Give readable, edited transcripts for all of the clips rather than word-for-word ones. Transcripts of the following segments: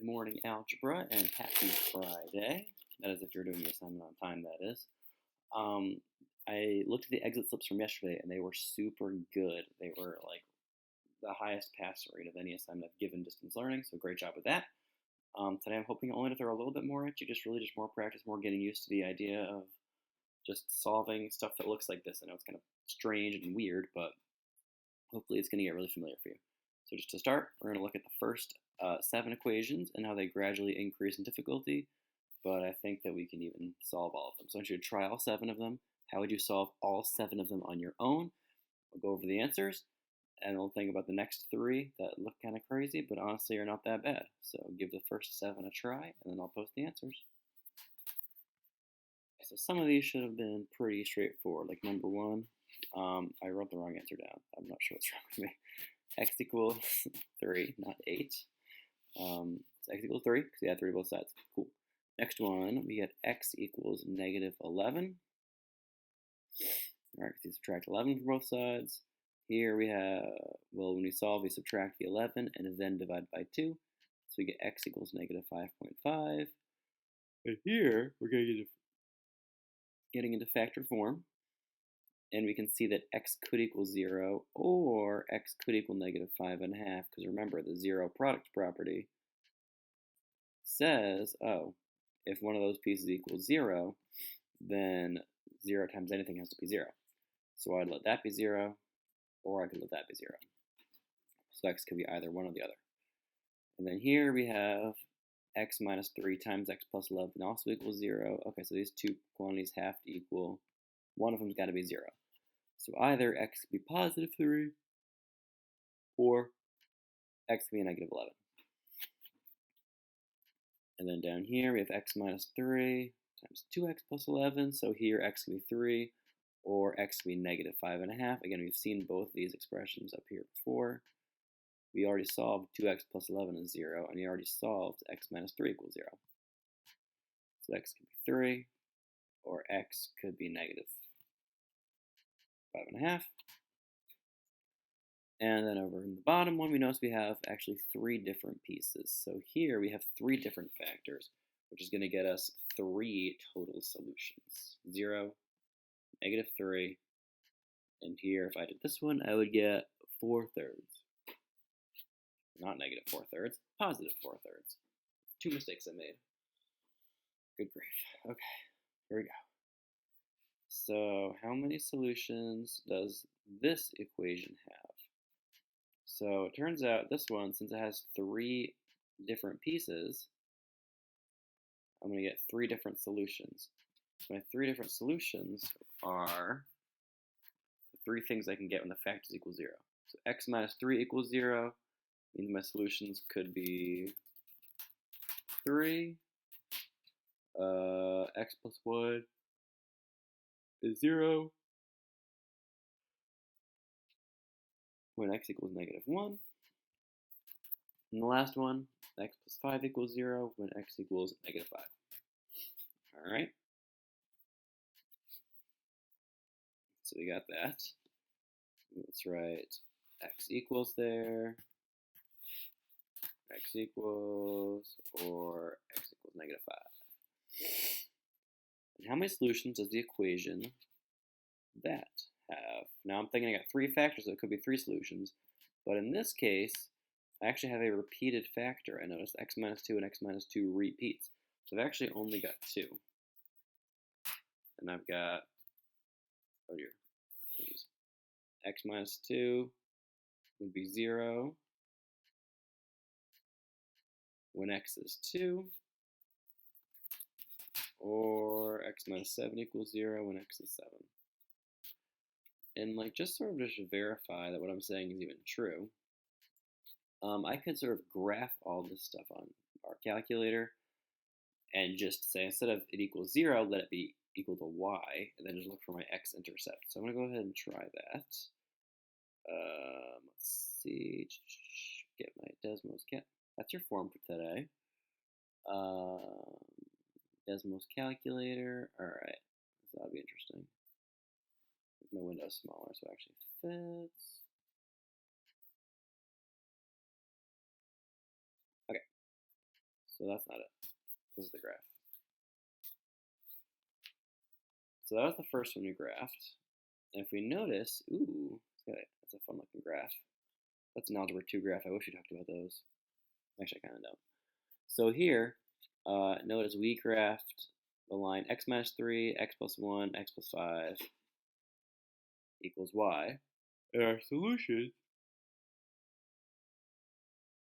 morning, algebra, and happy Friday. That is, if you're doing the assignment on time, that is. Um, I looked at the exit slips from yesterday, and they were super good. They were like the highest pass rate of any assignment I've given distance learning, so great job with that. Today I'm hoping only to throw a little bit more at you, just more practice, more getting used to the idea of just solving stuff that looks like this. I know it's kind of strange and weird, but hopefully it's going to get really familiar for you. So just to start, we're going to look at the first 7 equations and how they gradually increase in difficulty, but I think that we can even solve all of them. So I want you to try all 7 of them. How would you solve all 7 of them on your own? We'll go over the answers, and we'll think about the next 3 that look kind of crazy, but honestly are not that bad. So give the first 7 a try, and then I'll post the answers. So some of these should have been pretty straightforward, like number 1. I wrote the wrong answer down. I'm not sure what's wrong with me. X equals 3, not 8. So x equals 3, because we had 3 both sides. Cool. Next one, we get x equals negative 11. All right, so you subtract 11 from both sides. Here we have, well, when we solve, we subtract the 11 and then divide by 2. So we get x equals negative 5.5. And here, we're getting into factored form. And we can see that x could equal 0 or x could equal negative 5.5, because remember, the zero product property says, oh, if one of those pieces equals 0, then 0 times anything has to be 0. So I'd let that be 0, or I could let that be 0. So x could be either one or the other. And then here we have x minus 3 times x plus 11 also equals 0. Okay, so these two quantities have to equal, one of them's got to be 0. So either x could be positive 3 or x could be negative 11. And then down here we have x minus 3 times 2x plus 11. So here x could be 3 or x could be negative 5.5. Again, we've seen both these expressions up here before. We already solved 2x plus 11 is 0, and we already solved x minus 3 equals 0. So x could be 3 or x could be negative 5.5. And then over in the bottom one, we notice we have actually 3 different pieces. So here we have 3 different factors, which is going to get us 3 total solutions. 0, negative 3, and here if I did this one, I would get 4/3. Not negative 4/3, positive 4/3. 2 mistakes I made. Good grief. Okay, here we go. So how many solutions does this equation have? So it turns out this one, since it has 3 different pieces, I'm going to get 3 different solutions. My 3 different solutions are the 3 things I can get when the factors equal 0. So x minus 3 equals 0, means my solutions could be 3, x plus 1 is 0, when x equals negative 1. And the last one, x plus 5 equals 0, when x equals negative 5. All right. So we got that. Let's write x equals there, x equals, or x equals negative 5. And how many solutions does the equation that have? Now I'm thinking I got 3 factors, so it could be 3 solutions. But in this case, I actually have a repeated factor. I noticed x minus 2 and x minus 2 repeats. So I've actually only got 2. And I've got, oh dear, x minus 2 would be 0 when x is 2, or x minus 7 equals 0 when x is 7. And like just sort of just verify that what I'm saying is even true, I could sort of graph all this stuff on our calculator and just say instead of it equals 0, let it be equal to y, and then just look for my x-intercept. So I'm going to go ahead and try that. Let's see, get my Desmos cat. That's your form for today. Desmos calculator. All right, so that'll be interesting. My window's smaller, so it actually fits. Okay. So that's not it. This is the graph. So that was the first one we graphed. And if we notice, ooh, that's a fun looking graph. That's an algebra 2 graph. I wish we talked about those. Actually, I kind of don't. So here, notice we graphed the line x minus 3, x plus 1, x plus 5 equals y. And our solution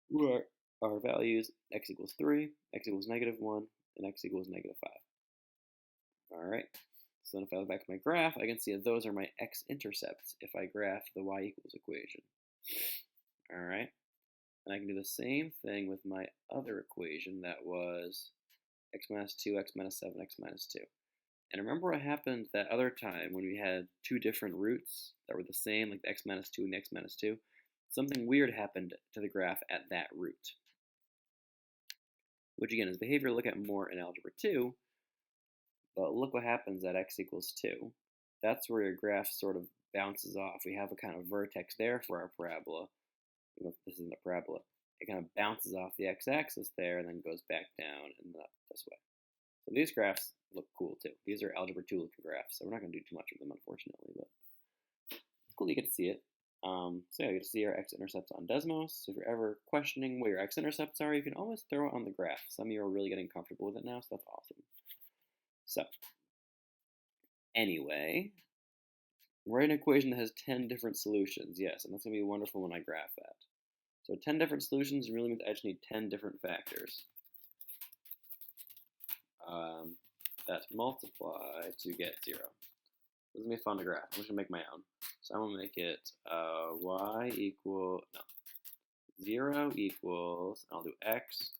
were our values x equals 3, x equals negative 1, and x equals negative 5. All right. So then if I look back at my graph, I can see that those are my x-intercepts if I graph the y equals equation. All right. And I can do the same thing with my other equation that was x minus 2, x minus 7, x minus 2. And remember what happened that other time when we had two different roots that were the same, like the x minus 2 and the x minus 2? Something weird happened to the graph at that root, which again is behavior look at more in Algebra 2, but look what happens at x equals 2. That's where your graph sort of bounces off. We have a kind of vertex there for our parabola. This isn't a parabola. It kind of bounces off the x-axis there and then goes back down and up this way. So these graphs look cool too. These are Algebra 2 looking graphs, so we're not going to do too much with them, unfortunately, but it's cool you get to see it. So yeah, you get to see our x-intercepts on Desmos. So if you're ever questioning what your x-intercepts are, you can always throw it on the graph. Some of you are really getting comfortable with it now, so that's awesome. So anyway, write an equation that has 10 different solutions. Yes, and that's going to be wonderful when I graph that. So 10 different solutions really means I just need 10 different factors that multiply to get 0. This is going to be fun to graph. I'm just going to make my own. So I'm going to make it y equal, no, 0 equals, I'll do x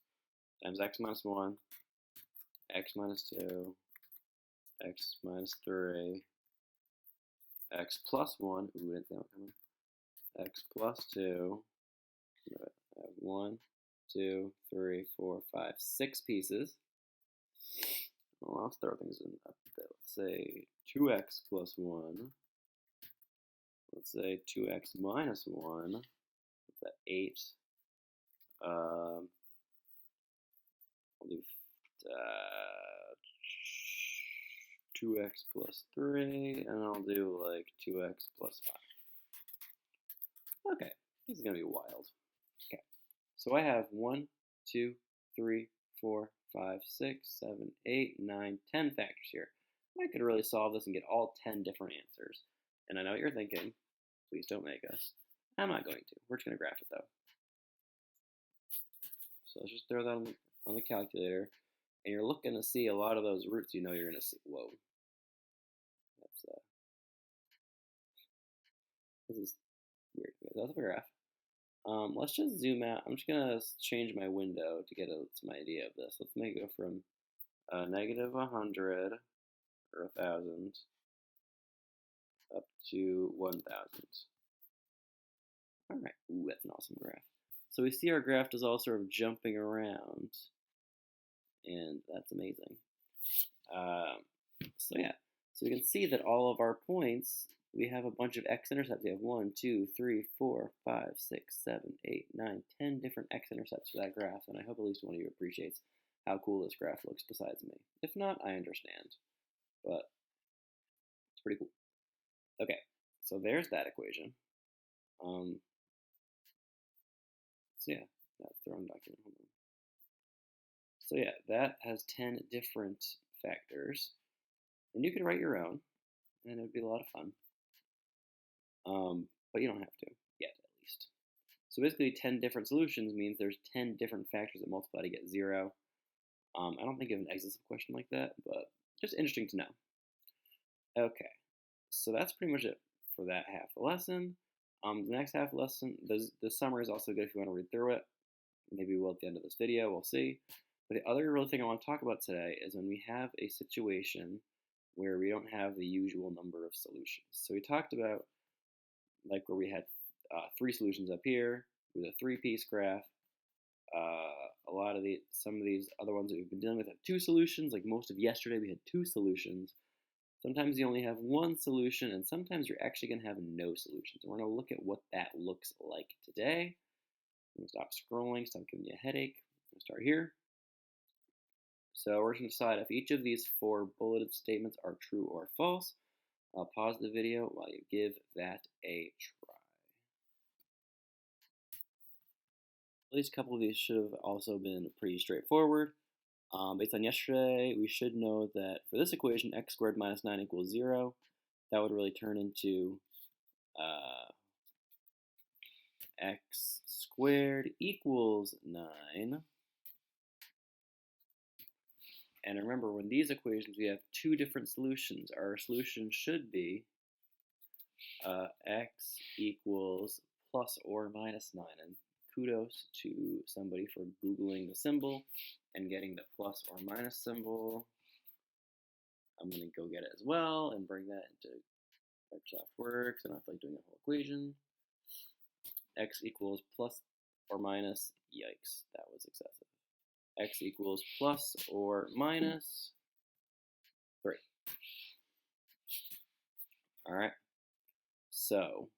times x minus 1, x minus 2, x minus 3, x plus 1, ooh, didn't see that coming, x plus 2, I have 1, 2, 3, 4, 5, 6 pieces. Well, let's throw things in a bit. Let's say 2x plus 1. Let's say 2x minus 1. What's that? 8. I'll do 2x plus 3, and I'll do like 2x plus 5. Okay, this is going to be wild. Okay, so I have 1, 2, 3, 4, 5, 6, 7, 8, 9, 10 factors here. I could really solve this and get all 10 different answers. And I know what you're thinking. Please don't make us. I'm not going to. We're just going to graph it though. So let's just throw that on the calculator. And you're looking to see a lot of those roots you know you're going to see. Whoa. This is weird. That's the graph. Let's just zoom out. I'm just going to change my window to get some idea of this. Let's make it go from negative 100 or 1,000 up to 1,000. All right. Ooh, that's an awesome graph. So we see our graph is all sort of jumping around, and that's amazing. So yeah, so we can see that all of our points, we have a bunch of x-intercepts. We have 1, 2, 3, 4, 5, 6, 7, 8, 9, 10 different x-intercepts for that graph, and I hope at least one of you appreciates how cool this graph looks besides me. If not, I understand, but it's pretty cool. Okay, so there's that equation. So yeah, that's the wrong document. Hold on. So yeah, that has 10 different factors, and you could write your own, and it would be a lot of fun. But you don't have to yet, at least. So basically, 10 different solutions means there's 10 different factors that multiply to get 0. I don't think of an exit question like that, but just interesting to know. Okay, so that's pretty much it for that half of the lesson. The next half of the lesson, the summary is also good if you want to read through it. Maybe we'll at the end of this video, we'll see. But the other real thing I want to talk about today is when we have a situation where we don't have the usual number of solutions. So we talked about like where we had 3 solutions up here with a 3-piece graph. Some of these other ones that we've been dealing with have 2 solutions. Like most of yesterday, we had 2 solutions. Sometimes you only have 1 solution, and sometimes you're actually going to have no solutions. And we're going to look at what that looks like today. I'm going to stop scrolling, stop giving you a headache. I'm going to start here. So we're going to decide if each of these 4 bulleted statements are true or false. I'll pause the video while you give that a try. At least a couple of these should have also been pretty straightforward. Based on yesterday, we should know that for this equation, x squared minus 9 equals 0. That would really turn into x squared equals 9. And remember, when these equations, we have 2 different solutions. Our solution should be x equals plus or minus 9. And kudos to somebody for Googling the symbol and getting the plus or minus symbol. I'm going to go get it as well and bring that into Microsoft Word because I don't feel like doing the whole equation. X equals plus or minus, yikes, that was excessive. X equals plus or minus 3. All right, so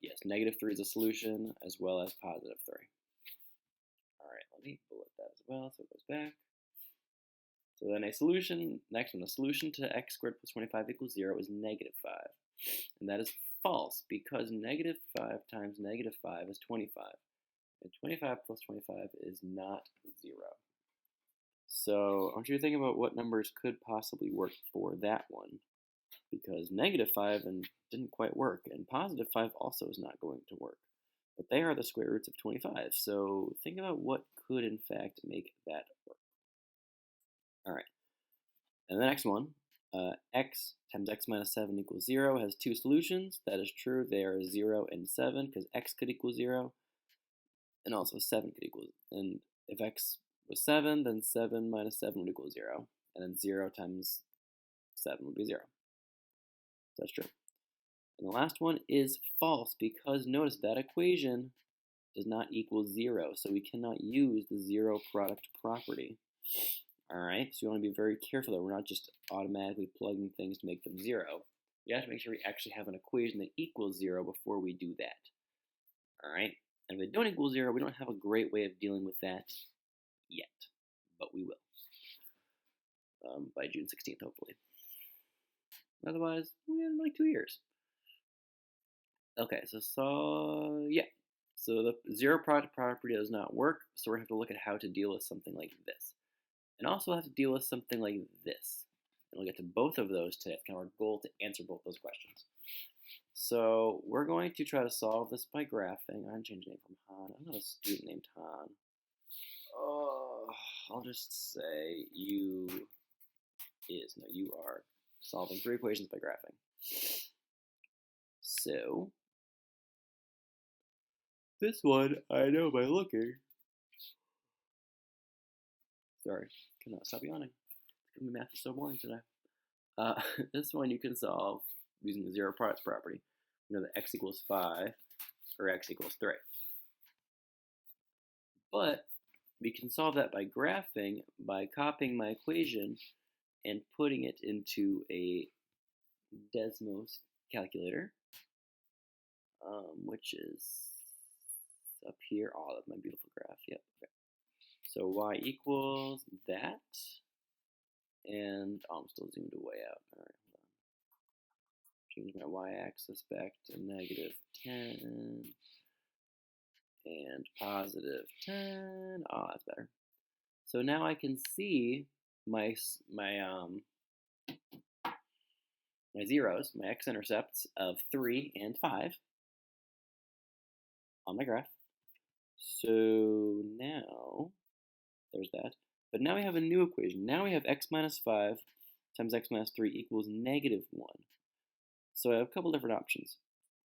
yes, negative 3 is a solution as well as positive 3. All right, let me bullet that as well so it goes back. So then a solution, next one, a solution to x squared plus 25 equals 0 is negative 5. And that is false because negative 5 times negative 5 is 25. And 25 plus 25 is not 0. So I want you to think about what numbers could possibly work for that one. Because negative 5 didn't quite work, and positive 5 also is not going to work. But they are the square roots of 25, so think about what could in fact make that work. All right, and the next one, x times x minus 7 equals 0 has 2 solutions. That is true. They are 0 and 7 because x could equal 0, and also 7 could equal. And if x was 7, then 7 minus 7 would equal 0, and then 0 times 7 would be 0. That's true. And the last one is false because notice that equation does not equal 0, so we cannot use the 0 product property. All right, so you want to be very careful that we're not just automatically plugging things to make them 0. You have to make sure we actually have an equation that equals 0 before we do that. All right, and if they don't equal 0, we don't have a great way of dealing with that yet, but we will by June 16th, hopefully. Otherwise, in like 2 years. Okay, so yeah. So the 0 product property does not work, so we're going to have to look at how to deal with something like this. And also have to deal with something like this. And we'll get to both of those today. It's kind of our goal to answer both those questions. So we're going to try to solve this by graphing. I'm changing the name from Han. I'm not a student named Han. Oh, I'll just say you are solving 3 equations by graphing. So this one I know by looking. Sorry, cannot stop yawning. Math is so boring today. This one you can solve using the 0 product property. You know that x equals 5 or x equals 3. But we can solve that by graphing by copying my equation and putting it into a Desmos calculator, which is up here. Oh, that's my beautiful graph. Yep. Okay. So y equals that, and I'm still zoomed way out. All right, hold on. Change my y-axis back to negative 10 and positive 10. Oh, that's better. So now I can see my zeros, my x-intercepts of 3 and 5 on my graph. So now, there's that. But now we have a new equation. Now we have x minus 5 times x minus 3 equals negative 1. So I have a couple different options.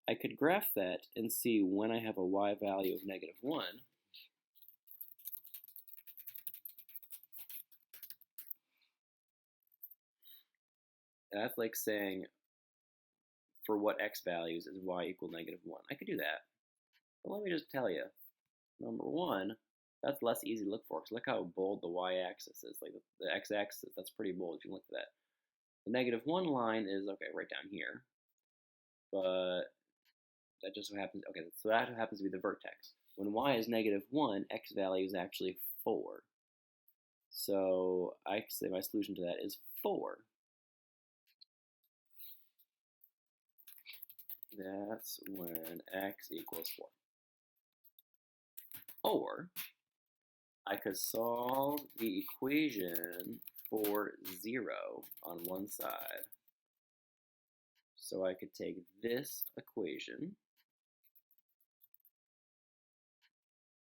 I could graph that and see when I have a y value of negative 1. And that's like saying for what x values is y equal negative 1. I could do that. But let me just tell you, number 1, that's less easy to look for. Because look how bold the y-axis is. Like the x-axis, that's pretty bold if you look at that. The negative 1 line is, okay, right down here. But that just so happens, okay, so that happens to be the vertex. When y is negative 1, x value is actually 4. So I can say my solution to that is 4. That's when x equals 4. Or I could solve the equation for 0 on one side. So I could take this equation,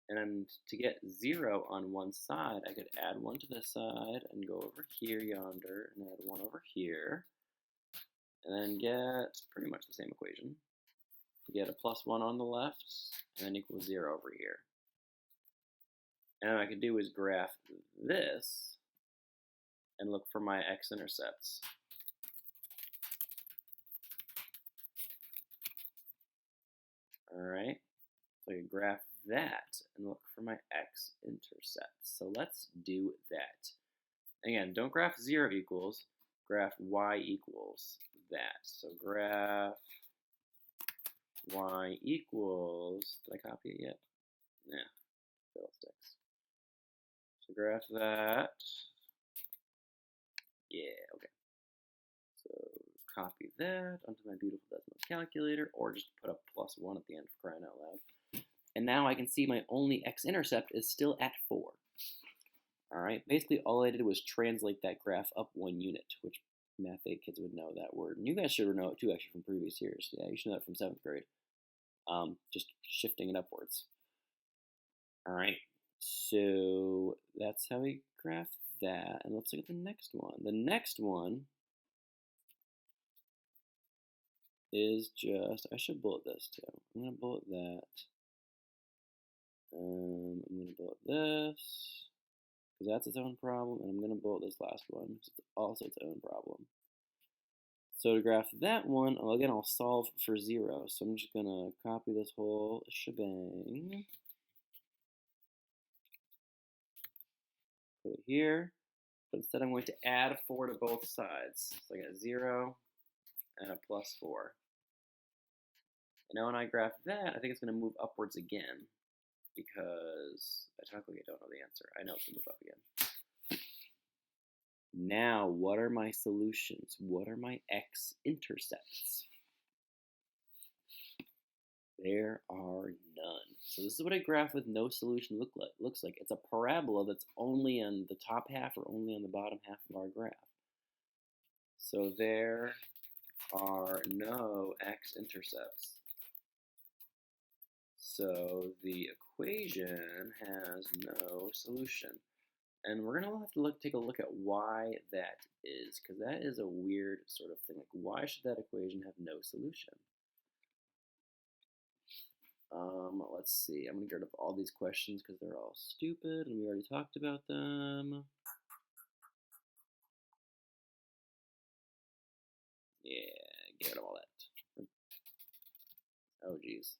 and to get 0 on one side, I could add 1 to this side and go over here yonder and add 1 over here, and then get pretty much the same equation. Get a plus 1 on the left, and then equals 0 over here. And what I could do is graph this and look for my x-intercepts. Alright, so I can graph that and look for my x-intercepts. So let's do that. Again, don't graph 0 equals, graph y equals that. So graph y equals, did I copy it yet? Yeah, fiddlesticks. So graph that. Yeah, okay. So copy that onto my beautiful decimal calculator, or just put a plus 1 at the end for crying out loud. And now I can see my only x-intercept is still at 4. Alright, basically all I did was translate that graph up 1 unit, which Math 8 kids would know that word. And you guys should know it too, actually, from previous years. Yeah, you should know it from 7th grade. Just shifting it upwards. Alright, so that's how we graph that. And let's look at the next one. The next one is just, I should bullet this too. I'm going to bullet that. I'm going to bullet this, because that's its own problem, and I'm going to bullet this last one, because it's also its own problem. So to graph that one, again, I'll solve for 0. So I'm just going to copy this whole shebang, put it here, but instead I'm going to add 4 to both sides. So I got 0 and a plus 4. And now when I graph that, I think it's going to move upwards again, because I technically don't know the answer. I know it's going to move up again. Now, what are my solutions? What are my x-intercepts? There are none. So this is what a graph with no solution looks like. It's a parabola that's only on the top half or only on the bottom half of our graph. So there are no x-intercepts. So the equation has no solution. And we're going to have to take a look at why that is, because that is a weird sort of thing. Like, why should that equation have no solution? Let's see. I'm going to get rid of all these questions because they're all stupid, and we already talked about them. Yeah, get rid of all that. Oh, geez.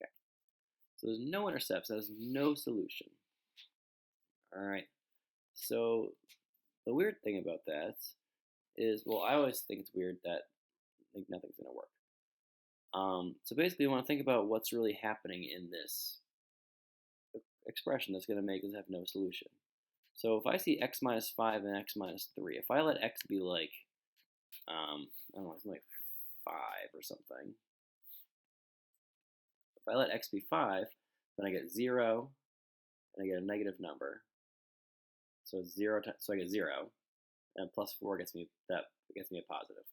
Okay. So there's no intercepts. That has no solution. All right. So the weird thing about that is, well, I always think it's weird that like nothing's going to work. So basically, you want to think about what's really happening in this expression that's going to make us have no solution. So if I see x minus 5 and x minus 3, if I let x be like, I don't know, something like 5 or something. If I let x be 5, then I get 0, and I get a negative number. So 0, so I get 0, and plus 4 gets me a positive.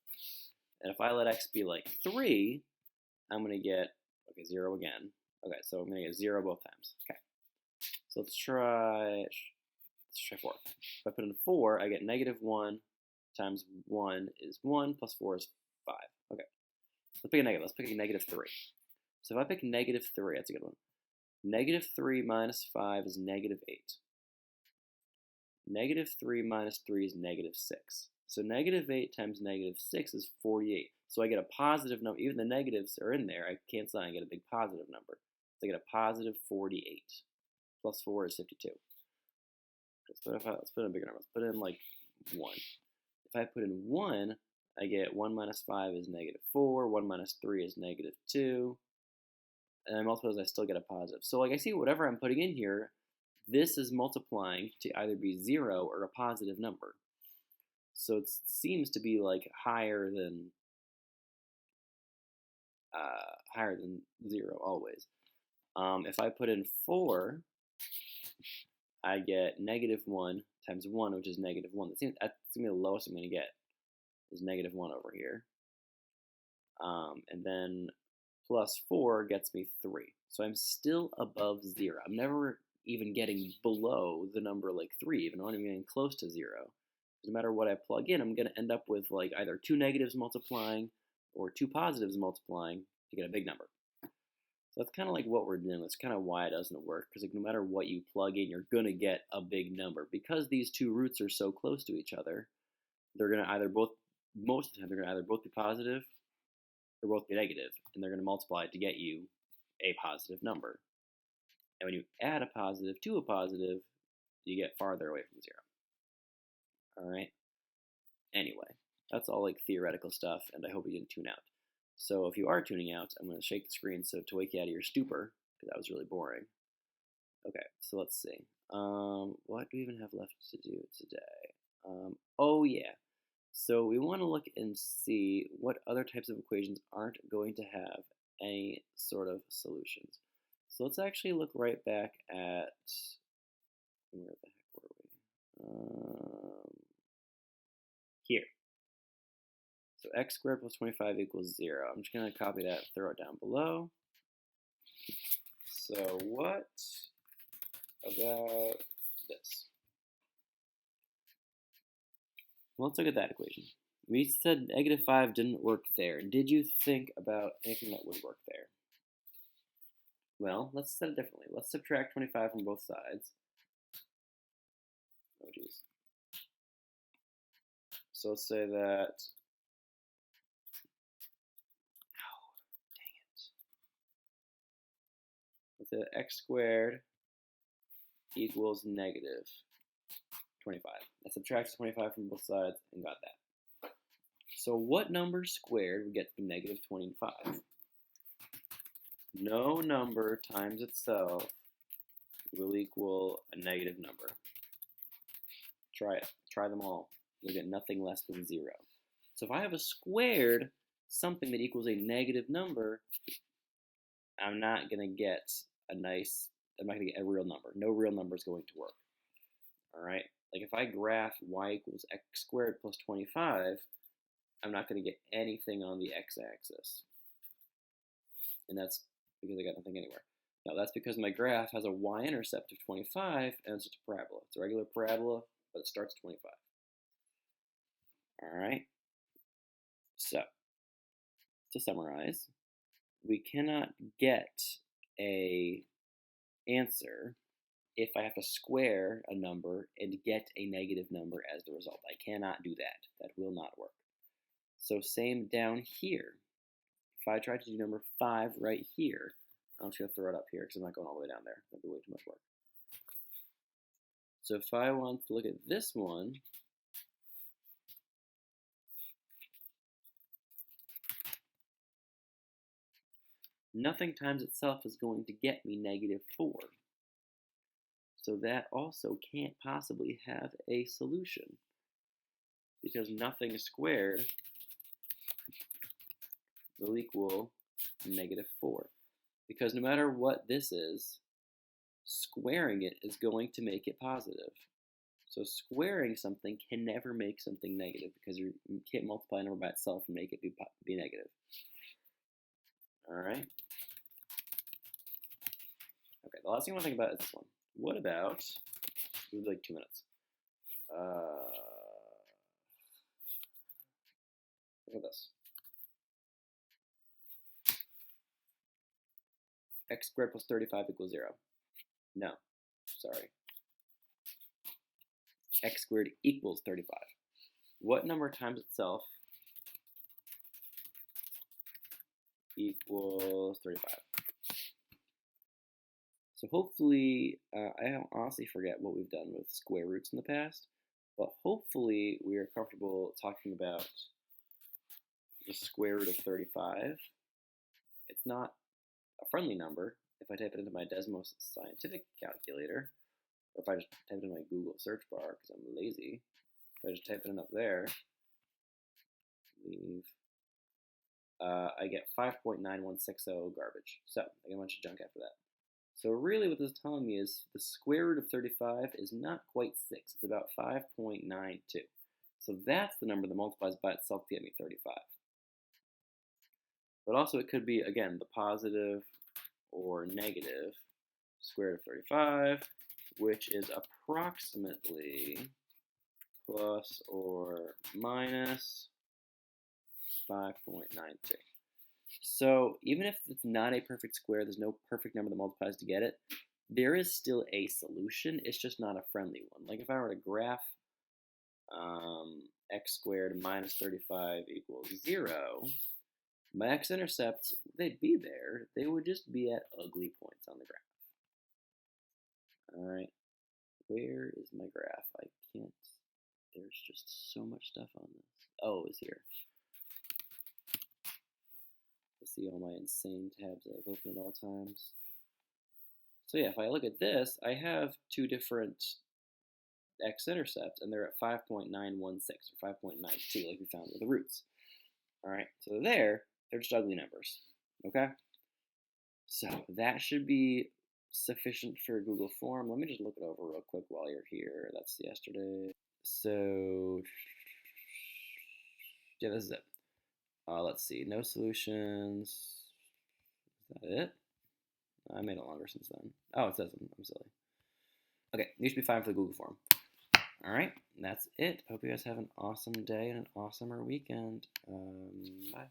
And if I let x be like 3, I'm going to get, 0 again. Okay, so I'm going to get 0 both times. Okay. So let's try 4. If I put in 4, I get negative 1 times 1 is 1, plus 4 is 5. Okay. Let's pick a negative. Let's pick a negative 3. So if I pick negative 3, that's a good one. Negative 3 minus 5 is negative 8. Negative 3 minus 3 is negative 6. So negative 8 times negative 6 is 48. So I get a positive number. Even the negatives are in there. I cancel out and get a big positive number. So I get a positive 48. Plus 4 is 52. Let's put in a bigger number. Let's put in like 1. If I put in 1, I get 1 minus 5 is negative 4. 1 minus 3 is negative 2. And I multiply those, I still get a positive. So like I see whatever I'm putting in here, this is multiplying to either be 0 or a positive number. So it seems to be like higher than 0 always. If I put in 4, I get -1 times 1, which is -1. That's going to be the lowest I'm going to get, is -1 over here. And then plus 4 gets me 3. So I'm still above 0. I'm never even getting below the number like 3, even though I'm getting close to 0. No matter what I plug in, I'm going to end up with like either 2 negatives multiplying or 2 positives multiplying to get a big number. So that's kind of like what we're doing. That's kind of why it doesn't work, because like no matter what you plug in, you're going to get a big number. Because these two roots are so close to each other, they're going to either both, most of the time, they're going to either both be positive or both be negative, and they're going to multiply to get you a positive number. And when you add a positive to a positive, you get farther away from 0. All right? Anyway, that's all like theoretical stuff, and I hope you didn't tune out. So if you are tuning out, I'm going to shake the screen so to wake you out of your stupor, because that was really boring. Okay, so let's see. What do we even have left to do today? Oh yeah. So we want to look and see what other types of equations aren't going to have any sort of solutions. So let's actually look right back at, where the heck were we? Here. So x squared plus 25 equals 0. I'm just going to copy that and throw it down below. So what about this? Well, let's look at that equation. We said -5 didn't work there. Did you think about anything that would work there? Well, let's set it differently. Let's subtract 25 from both sides. Oh, geez. So let's say that, let's say that x squared equals -25. I subtracted 25 from both sides and got that. So what number squared would get to be -25? No number times itself will equal a negative number. Try it. Try them all. You'll get nothing less than 0. So if I have a squared something that equals a negative number, I'm not going to get I'm not going to get a real number. No real number is going to work. All right? Like if I graph y equals x squared plus 25, I'm not going to get anything on the x-axis. And that's because I got nothing anywhere. Now that's because my graph has a y-intercept of 25 and it's just a parabola. It's a regular parabola, but it starts at 25. All right? So, to summarize, we cannot get a answer if I have to square a number and get a negative number as the result. I cannot do that. That will not work. So same down here. If I try to do number 5 right here, I'm just going to throw it up here because I'm not going all the way down there. That'd be way too much work. So if I want to look at this one, nothing times itself is going to get me -4. So that also can't possibly have a solution because nothing squared will equal -4. Because no matter what this is, squaring it is going to make it positive. So squaring something can never make something negative because you can't multiply a number by itself and make it be negative. All right. Okay, the last thing I want to think about is this one. What about, we'll do like 2 minutes. Look at this. X squared plus 35 equals 0. No, sorry. X squared equals 35. What number times itself equals 35? So hopefully, I honestly forget what we've done with square roots in the past, but hopefully we are comfortable talking about the square root of 35. It's not a friendly number if I type it into my Desmos scientific calculator, or if I just type it in my Google search bar because I'm lazy, if I just type it in up there, leave, I get 5.9160 garbage. So I get a bunch of junk after that. So really what this is telling me is the square root of 35 is not quite 6. It's about 5.92. So that's the number that multiplies by itself to get me 35. But also it could be, again, the positive or negative square root of 35, which is approximately plus or minus 5.92. So even if it's not a perfect square, there's no perfect number that multiplies to get it, there is still a solution. It's just not a friendly one. Like if I were to graph x squared minus 35 equals 0, my x-intercepts, they'd be there. They would just be at ugly points on the graph. All right, where is my graph? I can't, there's just so much stuff on this. Oh, it's here. See all my insane tabs that I've opened at all times. So yeah, if I look at this, I have two different x-intercepts, and they're at 5.916 or 5.92, like we found with the roots. All right, so they're just ugly numbers, okay? So that should be sufficient for Google Form. Let me just look it over real quick while you're here. That's yesterday. So yeah, this is it. Let's see, no solutions. Is that it? I made it longer since then. Oh, it says I'm silly. Okay, you should be fine for the Google form. All right, that's it. Hope you guys have an awesome day and an awesomer weekend. Bye.